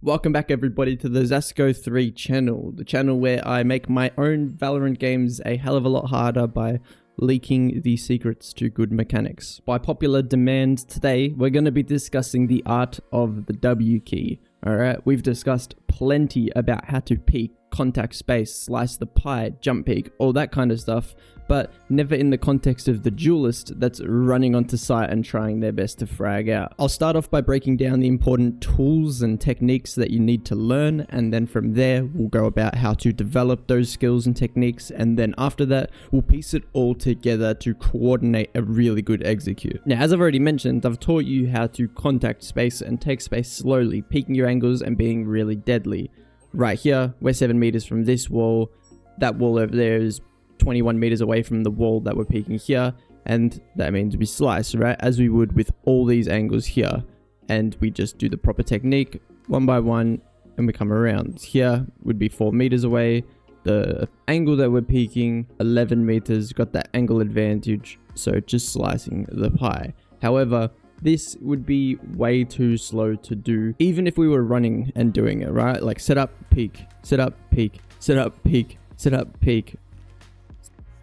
Welcome back everybody to the Zasko3 channel, the channel where I make my own Valorant games a hell of a lot harder by leaking the secrets to good mechanics. By popular demand today, we're going to be discussing the art of the W key. Alright, we've discussed plenty about how to peek, contact space, slice the pie, jump peek, all that kind of stuff, but never in the context of the duelist that's running onto site and trying their best to frag out. I'll start off by breaking down the important tools and techniques that you need to learn, and then from there we'll go about how to develop those skills and techniques, and then after that we'll piece it all together to coordinate a really good execute. Now, as I've already mentioned, I've taught you how to contact space and take space slowly, peeking your angles and being really deadly. Right here, we're 7 meters from this wall. That wall over there is 21 meters away from the wall that we're peeking here, and that means we slice, right, as we would with all these angles here, and we just do the proper technique one by one and we come around. Here would be 4 meters away, the angle that we're peeking 11 meters, got that angle advantage, so just slicing the pie. However, this would be way too slow to do even if we were running and doing it, right? Like set up, peek, set up, peek, set up, peek, set up, peek,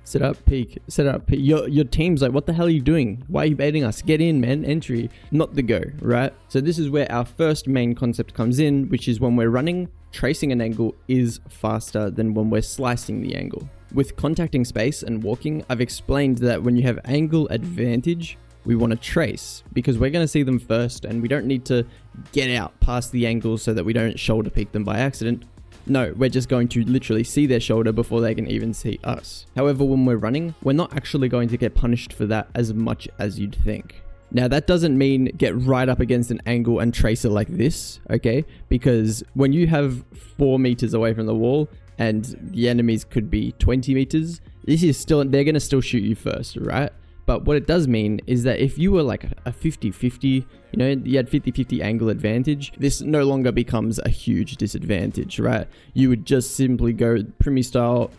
set up, peek, set up, peek. Your team's like, what the hell are you doing? Why are you baiting us? Get in, man. Entry, not the go, right? So this is where our first main concept comes in, which is when we're running, tracing an angle is faster than when we're slicing the angle. With contacting space and walking, I've explained that when you have angle advantage, we want to trace because we're going to see them first and we don't need to get out past the angle so that we don't shoulder peek them by accident. No, we're just going to literally see their shoulder before they can even see us. However, when we're running, we're not actually going to get punished for that as much as you'd think. Now, that doesn't mean get right up against an angle and trace it like this, okay? Because when you have 4 meters away from the wall and the enemies could be 20 meters, this is still, they're going to still shoot you first, right? But what it does mean is that if you were like a 50-50, you know, you had 50-50 angle advantage, this no longer becomes a huge disadvantage, right? You would just simply go Primy style,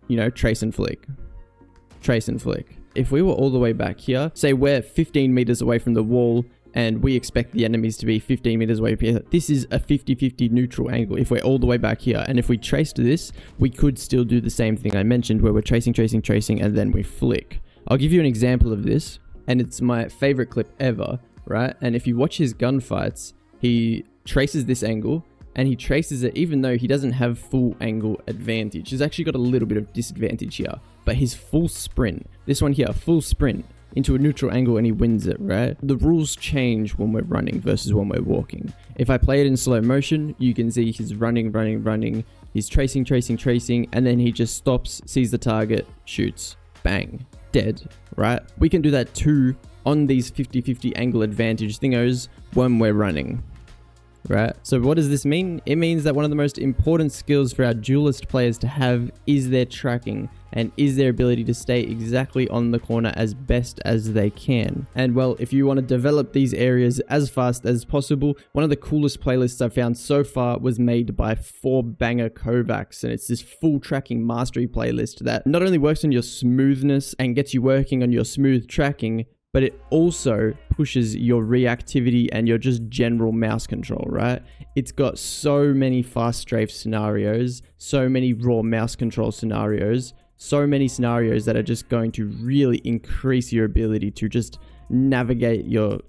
you know, trace and flick. Trace and flick. If we were all the way back here, say we're 15 meters away from the wall and we expect the enemies to be 15 meters away from here, this is a 50-50 neutral angle if we're all the way back here. And if we traced this, we could still do the same thing I mentioned where we're tracing, and then we flick. I'll give you an example of this, and it's my favorite clip ever, right? And if you watch his gunfights, he traces this angle, and he traces it even though he doesn't have full angle advantage. He's actually got a little bit of disadvantage here, but his full sprint, this one here, full sprint into a neutral angle and he wins it, right? The rules change when we're running versus when we're walking. If I play it in slow motion, you can see he's running, he's tracing, and then he just stops, sees the target, shoots, bang. Dead, right? We can do that too on these 50-50 angle advantage thingos when we're running, right? So what does this mean? It means that one of the most important skills for our duelist players to have is their tracking and is their ability to stay exactly on the corner as best as they can. And well, if you want to develop these areas as fast as possible, one of the coolest playlists I've found so far was made by 4Banger Kovacs, and it's this full tracking mastery playlist that not only works on your smoothness and gets you working on your smooth tracking, but it also pushes your reactivity and your just general mouse control, right? It's got so many fast strafe scenarios, so many raw mouse control scenarios, so many scenarios that are just going to really increase your ability to just navigate your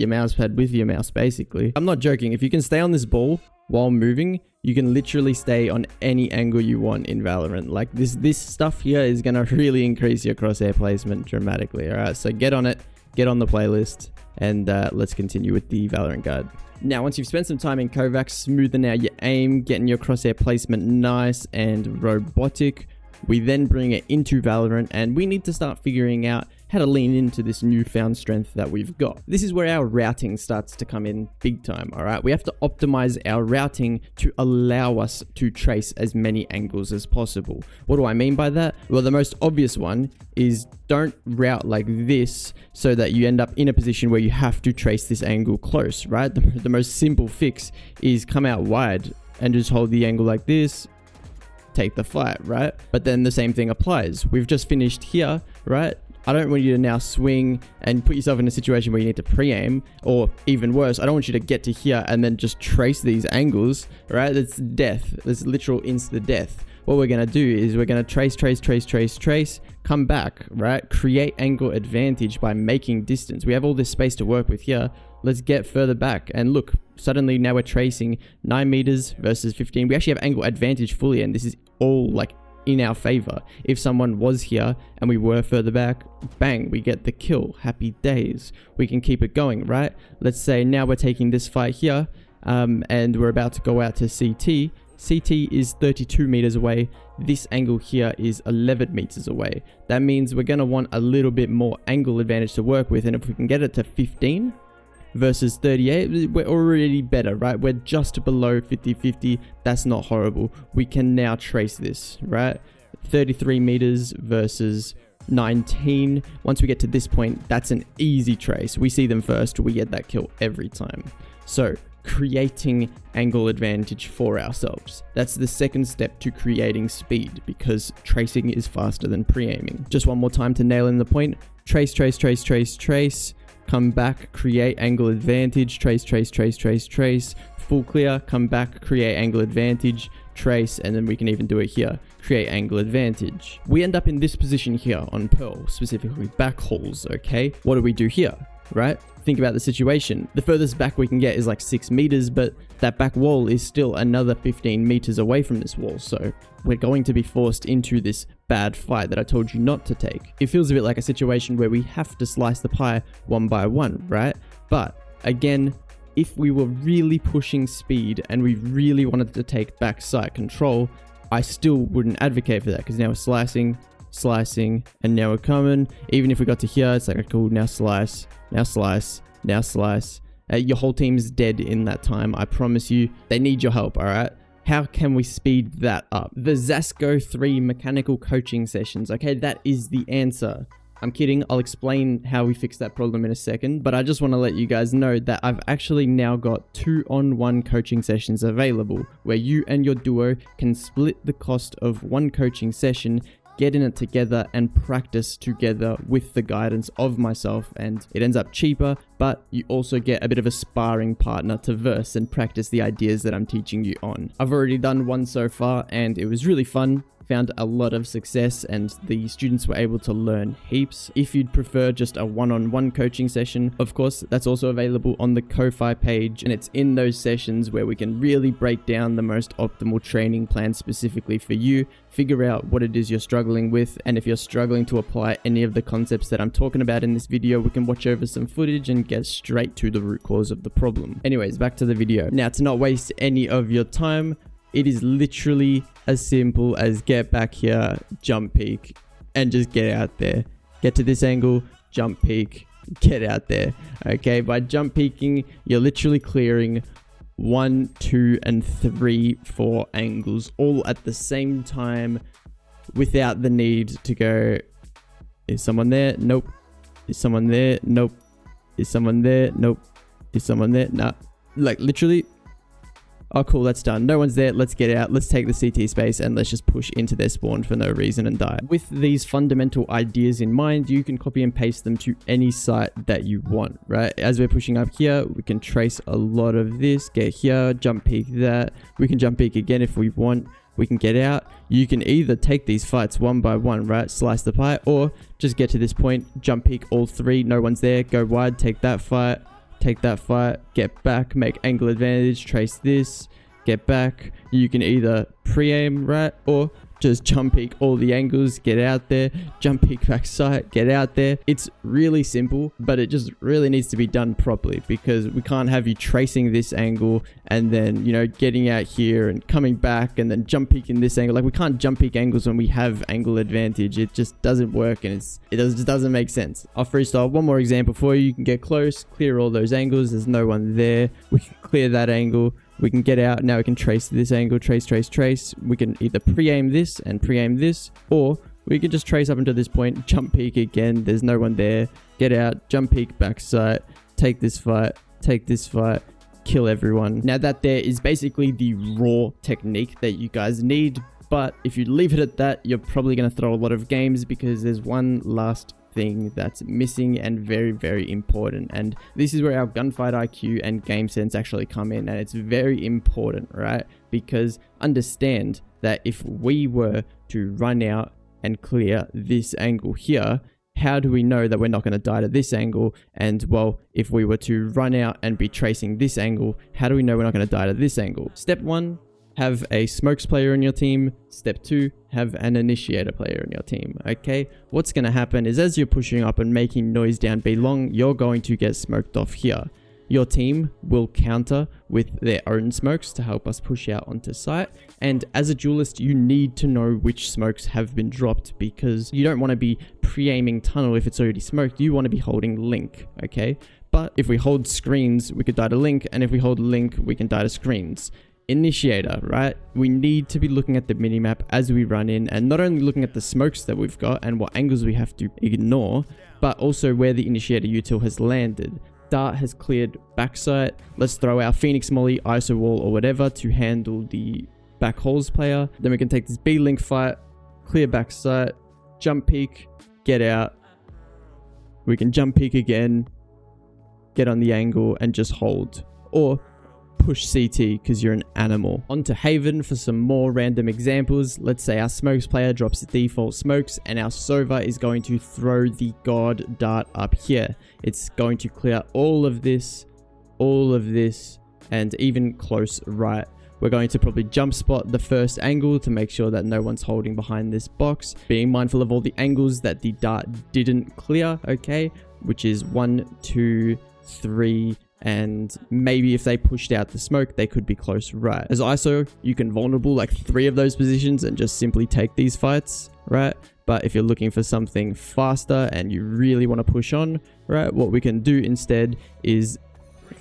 mouse pad with your mouse, basically. I'm not joking. If you can stay on this ball while moving, you can literally stay on any angle you want in Valorant. Like this stuff here is going to really increase your crosshair placement dramatically. All right, so get on it, get on the playlist, and let's continue with the Valorant guide. Now, once you've spent some time in Kovacs smoothing out your aim, getting your crosshair placement nice and robotic, we then bring it into Valorant and we need to start figuring out how to lean into this newfound strength that we've got. This is where our routing starts to come in big time, all right? We have to optimize our routing to allow us to trace as many angles as possible. What do I mean by that? Well, the most obvious one is don't route like this so that you end up in a position where you have to trace this angle close, right? The most simple fix is come out wide and just hold the angle like this, take the fight, right? But then the same thing applies. We've just finished here, right? I don't want you to now swing and put yourself in a situation where you need to pre-aim, or even worse, I don't want you to get to here and then just trace these angles, right? That's death. That's literal insta-death. What we're going to do is we're going to trace, come back, right? Create angle advantage by making distance. We have all this space to work with here. Let's get further back. And look, suddenly now we're tracing 9 meters versus 15. We actually have angle advantage fully, and this is all like in our favor. If someone was here and we were further back, bang, we get the kill. Happy days. We can keep it going, right? Let's say now we're taking this fight here, and we're about to go out to CT. CT is 32 meters away. This angle here is 11 meters away. That means we're going to want a little bit more angle advantage to work with. And if we can get it to 15 versus 38, we're already better, right? We're just below 50-50. That's not horrible. We can now trace this, right? 33 meters versus 19. Once we get to this point, that's an easy trace. We see them first. We get that kill every time. So creating angle advantage for ourselves. That's the second step to creating speed, because tracing is faster than pre-aiming. Just one more time to nail in the point. Trace, come back, create angle advantage, trace, full clear, come back, create angle advantage, trace, and then we can even do it here, create angle advantage. We end up in this position here on Pearl, specifically back hauls, okay? What do we do here, right? Think about the situation. The furthest back we can get is like 6 meters, but that back wall is still another 15 meters away from this wall. So we're going to be forced into this bad fight that I told you not to take. It feels a bit like a situation where we have to slice the pie one by one, right? But again, if we were really pushing speed and we really wanted to take back site control, I still wouldn't advocate for that, because now we're slicing, and now we're coming. Even if we got to here, it's like, cool, now slice. Your whole team's dead in that time. I promise you, they need your help, all right? How can we speed that up? The Zasko 3 mechanical coaching sessions, okay? That is the answer. I'm kidding. I'll explain how we fix that problem in a second, but I just want to let you guys know that I've actually now got 2-on-1 coaching sessions available, where you and your duo can split the cost of one coaching session, get in it together and practice together with the guidance of myself, and it ends up cheaper, but you also get a bit of a sparring partner to verse and practice the ideas that I'm teaching you on. I've already done one so far and it was really fun. Found a lot of success and the students were able to learn heaps. If you'd prefer just a one-on-one coaching session, of course, that's also available on the Kofi page, and it's in those sessions where we can really break down the most optimal training plan specifically for you, figure out what it is you're struggling with, and if you're struggling to apply any of the concepts that I'm talking about in this video, we can watch over some footage and get straight to the root cause of the problem. Anyways, back to the video. Now, to not waste any of your time, it is literally as simple as get back here, jump peek, and just get out there. Get to this angle, jump peek, get out there. Okay, by jump peeking, you're literally clearing 1, 2, and 3, 4 angles all at the same time without the need to go, is someone there? Nope. Is someone there? Nope. Is someone there? Nope. Is someone there? Nah. Like literally, oh cool, that's done. No one's there. Let's get out. Let's take the CT space and let's just push into their spawn for no reason and die. With these fundamental ideas in mind, you can copy and paste them to any site that you want, right? As we're pushing up here, we can trace a lot of this, get here, jump peek that. We can jump peek again if we want. We can get out. You can either take these fights one by one, right? Slice the pie, or just get to this point, jump peek all 3. No one's there. Go wide, take that fight. Take that fight, get back, make angle advantage, trace this, get back. You can either pre-aim, right, or just jump peek all the angles, get out there, jump peek back sight, get out there. It's really simple, but it just really needs to be done properly, because we can't have you tracing this angle and then, you know, getting out here and coming back and then jump peeking this angle. Like, we can't jump peek angles when we have angle advantage. It just doesn't work, and it just doesn't make sense. I'll freestyle one more example for you. You can get close, clear all those angles. There's no one there. We can clear that angle. We can get out. Now we can trace this angle, trace. We can either pre-aim this and pre-aim this, or we can just trace up until this point, jump peek again. There's no one there. Get out, jump peek back sight, take this fight, kill everyone. Now that there is basically the raw technique that you guys need, but if you leave it at that, you're probably going to throw a lot of games, because there's one last thing that's missing and very, very important. And this is where our Gunfight IQ and game sense actually come in, and it's very important, right? Because understand that if we were to run out and clear this angle here, how do we know that we're not going to die to this angle? And well, if we were to run out and be tracing this angle, how do we know we're not going to die to this angle? Step 1, have a smokes player in your team. Step 2, have an initiator player in your team. Okay, what's going to happen is as you're pushing up and making noise down B long, you're going to get smoked off here. Your team will counter with their own smokes to help us push out onto site. And as a duelist, you need to know which smokes have been dropped, because you don't want to be pre-aiming tunnel if it's already smoked. You want to be holding link, okay? But if we hold screens, we could die to link, and if we hold link, we can die to screens. Initiator, right? We need to be looking at the minimap as we run in, and not only looking at the smokes that we've got and what angles we have to ignore, but also where the initiator util has landed. Dart has cleared backside. Let's throw our Phoenix Molly, ISO wall, or whatever to handle the back holes player. Then we can take this B link fight, clear backside, jump peek, get out. We can jump peek again, get on the angle, and just hold. Or push CT because you're an animal. Onto Haven for some more random examples. Let's say our smokes player drops the default smokes and our Sova is going to throw the god dart up here. It's going to clear all of this, and even close right. We're going to probably jump spot the first angle to make sure that no one's holding behind this box, being mindful of all the angles that the dart didn't clear, okay, which is 1, 2, 3, and maybe if they pushed out the smoke, they could be close right. As ISO, you can vulnerable like 3 of those positions and just simply take these fights, right? But if you're looking for something faster and you really want to push on, right, what we can do instead is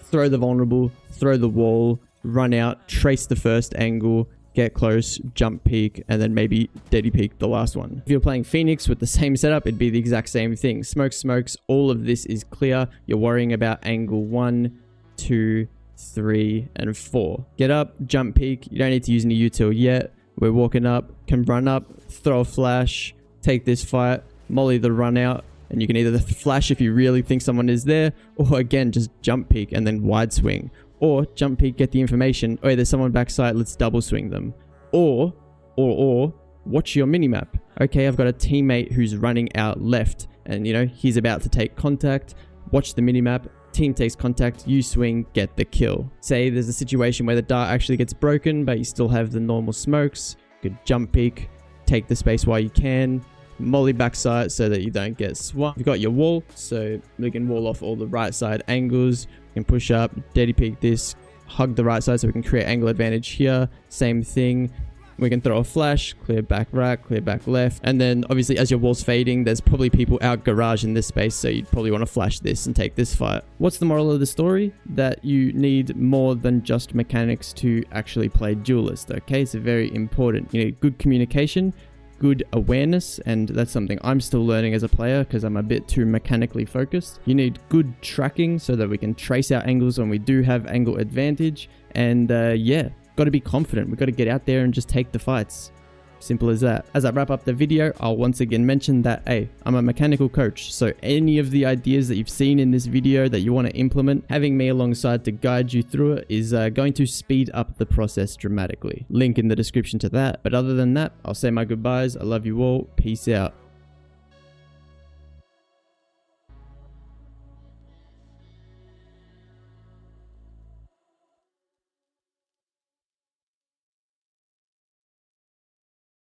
throw the vulnerable, throw the wall, run out, trace the first angle, get close, jump peek, and then maybe deady peek the last one. If you're playing Phoenix with the same setup, it'd be the exact same thing. Smokes, all of this is clear. You're worrying about angle 1, 2, 3, and 4. Get up, jump peek. You don't need to use any util yet. We're walking up, can run up, throw a flash, take this fight, molly the run out, and you can either flash if you really think someone is there, or again, just jump peek and then wide swing. Or jump peek, get the information, oh, there's someone backside, let's double swing them. Or watch your minimap. Okay, I've got a teammate who's running out left and, you know, he's about to take contact. Watch the minimap, team takes contact, you swing, get the kill. Say there's a situation where the dart actually gets broken, but you still have the normal smokes. You could jump peek, take the space while you can, molly backside so that you don't get swamped. You've got your wall, so we can wall off all the right side angles. Can push up, deady peek this, hug the right side so we can create angle advantage here. Same thing. We can throw a flash, clear back right, clear back left. And then obviously as your wall's fading, there's probably people out garage in this space, so you'd probably want to flash this and take this fight. What's the moral of the story? That you need more than just mechanics to actually play duelist, okay? It's very important. You need good communication, good awareness, and that's something I'm still learning as a player because I'm a bit too mechanically focused. You need good tracking so that we can trace our angles when we do have angle advantage, and yeah, got to be confident. We've got to get out there and just take the fights. Simple as that. As I wrap up the video, I'll once again mention that, hey, I'm a mechanical coach, so any of the ideas that you've seen in this video that you want to implement, having me alongside to guide you through it is going to speed up the process dramatically. Link in the description to that. But other than that, I'll say my goodbyes. I love you all. Peace out.